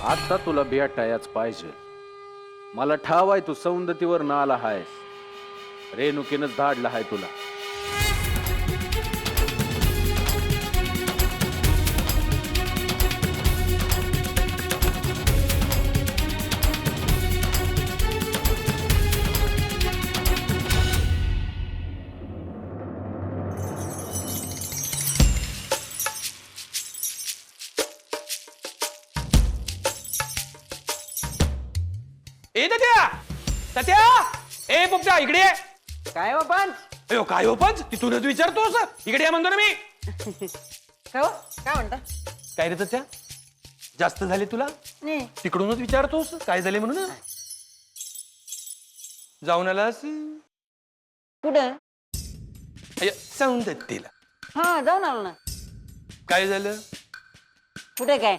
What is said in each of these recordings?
आता तुला भेटायच पाहिजे. मला ठाव आहे तू सौंदतीवर नाला आहेस. रेणुकीनंच धाडला आहे तुला. ए तत्या तत्या ए पोपटा इकडे ये. काय हो पण अयो काय हो पण तिथूनच विचारतोस इकडे या म्हणतो ना मी. काय हो काय म्हणता काय रे तत्या जास्त झाले तुला नाही तिकडूनच विचारतोस काय झाले म्हणून. जाऊन आलास कुठं सौंदत्तीला. हा जाऊन आलो ना. काय झालं कुठे काय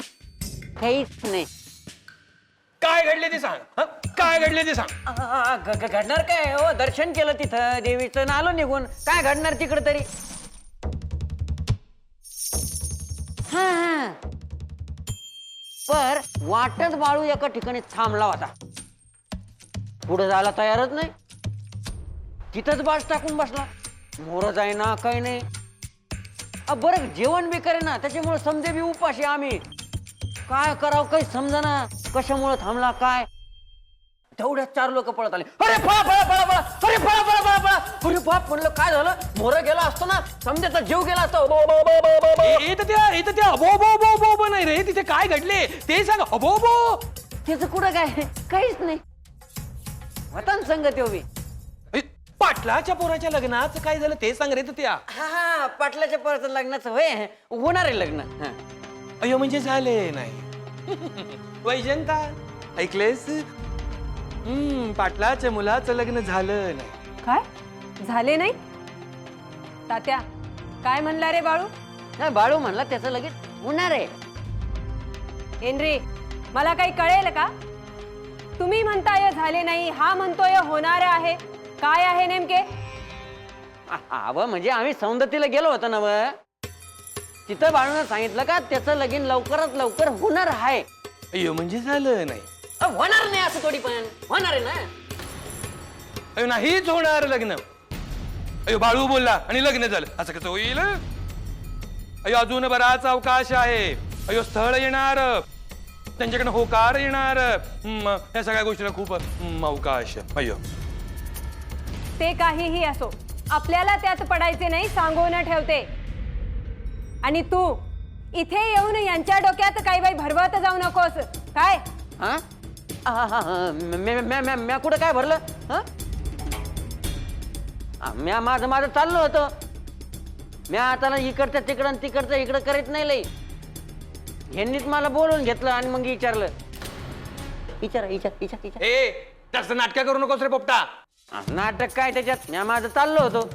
काहीच नाही. काय घडले ते सांग हं? काय घडले ते सांग. घडणार काय हो दर्शन केलं तिथं देवीचं आणि आलो निघून. काय घडणार तिकडं तरी. हा हा पर वाटत बाळू एका ठिकाणी थांबला होता. पुढे जायला तयारच नाही. तिथंच बाज टाकून बसला. मोर जाईना काही नाही. बरं जेवण बी करे ना त्याच्यामुळे समजे बी उपाशी आम्ही. काय करावं काही समजना. कशामुळे थांबला काय. तेवढ्यात 4 लोक पळत आले. अरे पळा पळा पळा पळा अरे पळा पळा पळा पळा. अरे बाप म्हणलं काय झालं. मोर गेला असतो ना समजाचा जीव गेला असतो. अबो बो बो बो बो नाही रे तिथे काय घडले ते सांग. अबो बो त्याचं कुठं काय काहीच नाही. वतन संगत उभी. पाटलाच्या पोराच्या लग्नाचं काय झालं ते सांग रे त्या. हा हा पाटलाच्या परत लग्नाचं होय होणार आहे लग्न. हा. अयो म्हणजे झाले नाही. वैजंता ऐकलेस पाटलाच्या मुलाचं लग्न झालं नाही. काय झाले नाही. तात्या काय म्हणला रे बाळू. नाही बाळू म्हणला त्याचं लगेच होणार आहे. हेनरी मला काही कळेल का. तुम्ही म्हणताय झाले नाही हा म्हणतोय होणार आहे. काय आहे नेमके. अव म्हणजे आम्ही सौंदतीला गेलो होतो ना व तिथं बाळूनं सांगितलं का त्याचं लगीन लवकरात लवकर होणार आहे. अयो म्हणजे झालं नाही. होणार नाही असं थोडी पण होणार आहे ना. अयो नाहीच होणार लग्न. अयो बाळू बोलला आणि लग्न झालं असं कसं होईल. अयो अजून बराच अवकाश आहे. अयो स्थळ येणार त्यांच्याकडे होकार येणार. या सगळ्या गोष्टीला खूप अवकाश. अयो ते काहीही असो आपल्याला त्यात पडायचे नाही सांगून ठेवते. आणि तू इथे येऊन यांच्या डोक्यात काही बाई भरवत जाऊ नकोस. काय हा म्या कुठं काय भरलं. म्या माझं माझं चाललं होतं. म्या आता इकडचं तिकडं तिकडचं इकडं करीत नाही लई. ह्यांनीच मला बोलून घेतलं आणि मग विचारलं. विचार ए जास्त नाटक करू नकोस रे पोपटा. नाटक काय त्याच्यात म्या माझं चाललो होतो.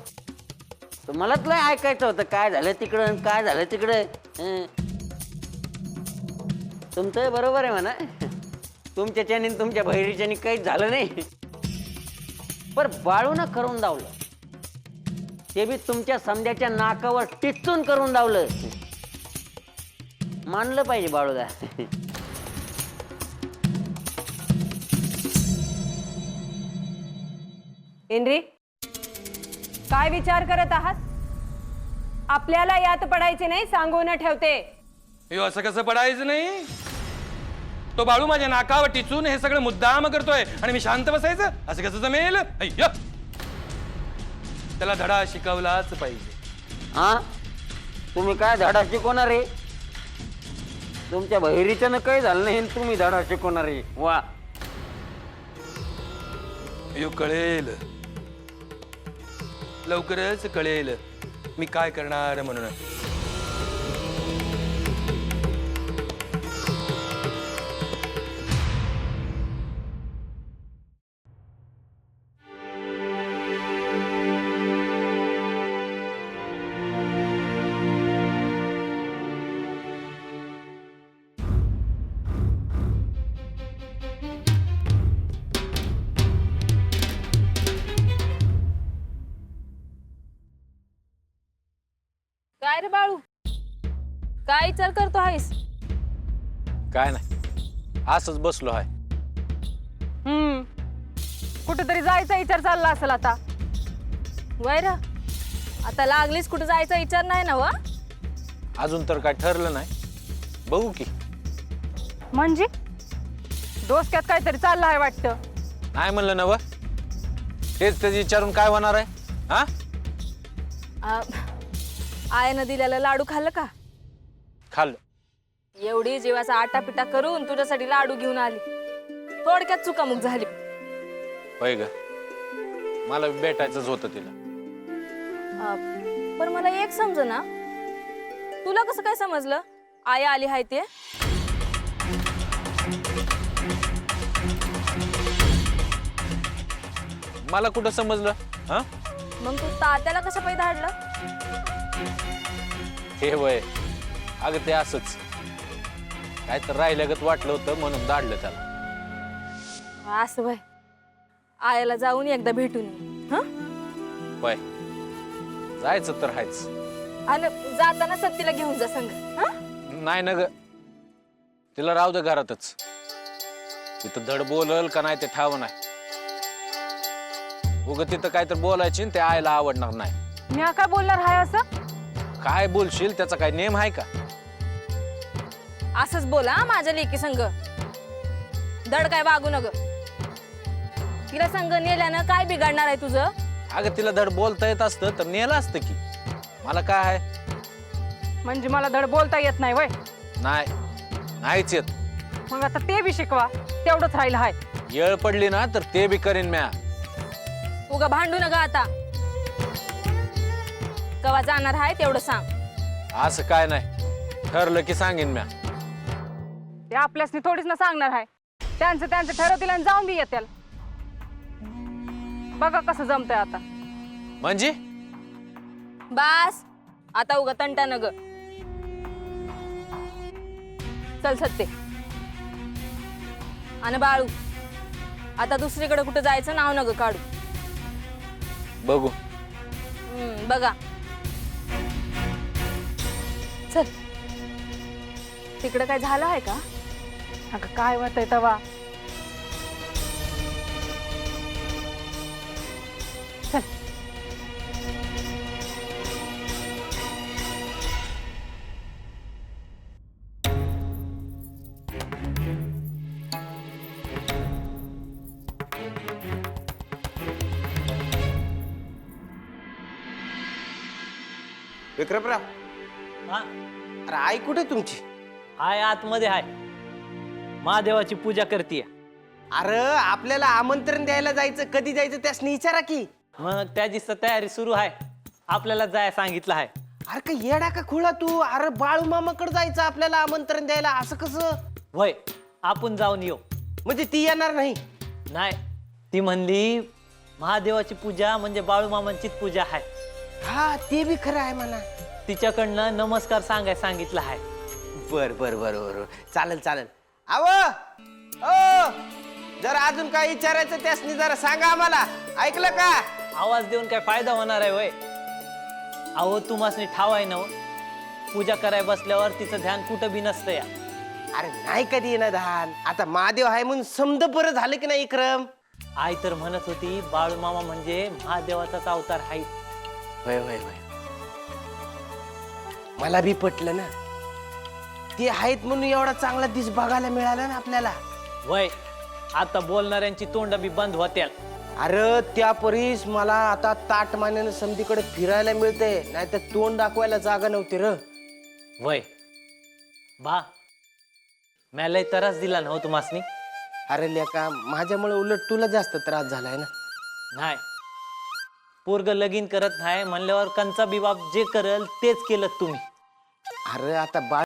मलाच लय ऐकायचं होतं काय झालं तिकडं काय झालं तिकडं. तुमचं बरोबर आहे म्हणा. तुमच्याच्यानी तुमच्या बहिरीच्यानी काहीच झालं नाही. पर बाळून करून दावलं. ते बी तुमच्या समद्याच्या नाकावर टिचून करून दावलं. मानलं पाहिजे बाळूदा. हेनरी काय विचार करत आहात. आपल्याला यात पडायचे नाही सांगून ठेवते. अयो असं कसं पडायचं नाही. तो बाळू माझ्या नाकावर टिचून हे सगळं मुद्दाम करतोय आणि मी शांत बसायचं असं कसं जमेल. अय्य त्याला धडा शिकवलाच पाहिजे. हा तुम्ही काय धडा शिकवणार आहे. तुमच्या बहिरीच्यानं काही झालं नाही तुम्ही धडा शिकवणार आहे. वा अयो कळेल लवकरच कळेल मी काय करणार म्हणून. काय रे बाळू काय विचार करतो आहेस. काय नाही असंच बसलो आहे. कुठेतरी जायचा विचार चालला असेल आता. वैर आता लागलीच कुठं जायचा विचार नाही ना वा. अजून तर काय ठरलं नाही, बघू की. म्हणजे डोसक्यात काहीतरी चाललं आहे वाटतं. नाही म्हणलं नव, तेच त्याची विचारून काय होणार आहे. हा, आईनं दिलेलं लाडू खाल्लं का? खाल्लं. एवढी जीवाचा आटापिटा करून तुझ्यासाठी लाडू घेऊन आली, थोडक्यात चुकामुक झाली. होय ग, मला भेटायचंच होतं तिला. पण मला एक समजना, तुला कसं काय समजलं आई आली हाय ते? मला कुठं समजलं. हा, मग तू तात्याला कसं पैदा हाडलं? हे वय, अगं ते असंच काय तर राहिल्यागत वाटलं होतं म्हणून दाडलं त्याला. असं वय, आईला जाऊन एकदा भेटून ये, हं? होय, जायचं तर हायच. आणि जाताना सत्तीला घेऊन जा संग, हं? नाही ना ग, तिला राहू दे घरातच. तिथं धड बोलल का नाही ते ठाव नाही. उग तिथं काय तर बोलायची न ते आईला आवडणार नाही. मी काय बोलणार आहे असं? काय बोलशील त्याचा काय नेम आहे का? असंच बोला माझ्या लेकी संग, धड काय वागू नग. तिला संग नेल्यानं काय बिघडणार आहे तुझं? अगं तिला धड बोलता येत असतं तर नेलं असतं की. मला काय आहे? म्हणजे मला धड बोलता येत नाही वय? नाही, नाहीच येत. मग आता ते बी शिकवा, तेवढंच राहिलं आहे. येळ पडली ना तर ते बी करीन म्या. उगा भांडू नका आता. कवा जाणार आहे तेवढं सांग. असं काय नाही, ठरलं की सांगेन म्या. ते आपल्यासनी थोडीच ना सांगणार आहे. त्यांचं ठरवतील आणि जाऊन बी येतील. बघा कसं जमतंय आता. म्हणजे बास आता उगा तंटा नग. चल सत्ते आणि बाळू, आता दुसरीकडे कुठं जायचं नाव नग काढू. बघू. बघा चल. तिकडं काय झालं आहे का? अगं काय होतंय तवा. चल. विक्रमराव, हा, अरे आई कुठे तुमची? हाय आतमध्ये हाय, महादेवाची पूजा करतीये. अरे आपल्याला आमंत्रण द्यायला जायचं, कधी जायचं त्यासनी विचारा की. मग त्याची तयारी सुरू आहे, आपल्याला जाय सांगितलं आहे. अरे का येडा का खुळा तू? अरे बाळू मामाकडे जायचं आपल्याला आमंत्रण द्यायला, असं कसं? वय आपण जाऊन येऊ. म्हणजे ती येणार नाही? नाही, ती म्हणली महादेवाची पूजा म्हणजे बाळूमामांचीच पूजा आहे. हा ते बी खरं आहे म्हणा. तिच्याकडनं नमस्कार सांगाय सांगितलं आहे. बर बर बर बर, चालेल चालेल. आव ओ, जरा अजून काय विचारायचं त्यासनी जरा सांगा आम्हाला, ऐकलं का? आवाज देऊन काय फायदा होणार आहे वय? अहो तुम्हासनी ठाव आहे ना, पूजा कराय बसल्यावर तिचं ध्यान कुठं बी नसतं या. अरे नाही कधी येणार धान, आता महादेव आहे म्हणून समज बरं झालं की नाही विक्रम? आई तर म्हणत होती बाळूमामा म्हणजे महादेवाचाच अवतार आहे. होय होय होय, मला बी पटलं ना. ते आहेत म्हणून एवढा चांगला दिस बघायला मिळाला ना आपल्याला. वय आता बोलणाऱ्यांची तोंड बी बंद होत्याल. अरे त्या परीस मला आता ताट मानेनं समधीकडे फिरायला मिळते, नाही तर तोंड दाखवायला जागा नव्हती र. वय बा, मला त्रास दिला ना हो तुम्हासनी? अरे लेका, माझ्यामुळे उलट तुला जास्त त्रास झालाय ना. नाही, पोरग लगीन करत नाही म्हणल्यावर कंचा बिबाब जे करल तेच केलं तुम्ही. अरे आता बाळ